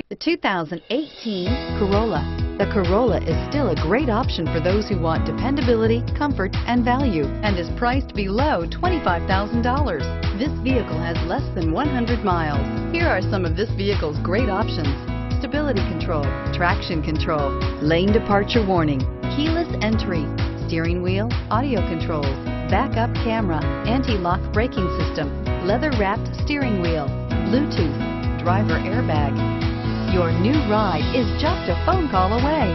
The 2018 Corolla. The Corolla is still a great option for those who want dependability, comfort, and value, and is priced below $25,000. This vehicle has less than 100 miles. Here are some of this vehicle's great options: stability control, traction control, lane departure warning, keyless entry, steering wheel audio controls, backup camera, anti-lock braking system, leather-wrapped steering wheel, Bluetooth, driver airbag. Your new ride is just a phone call away.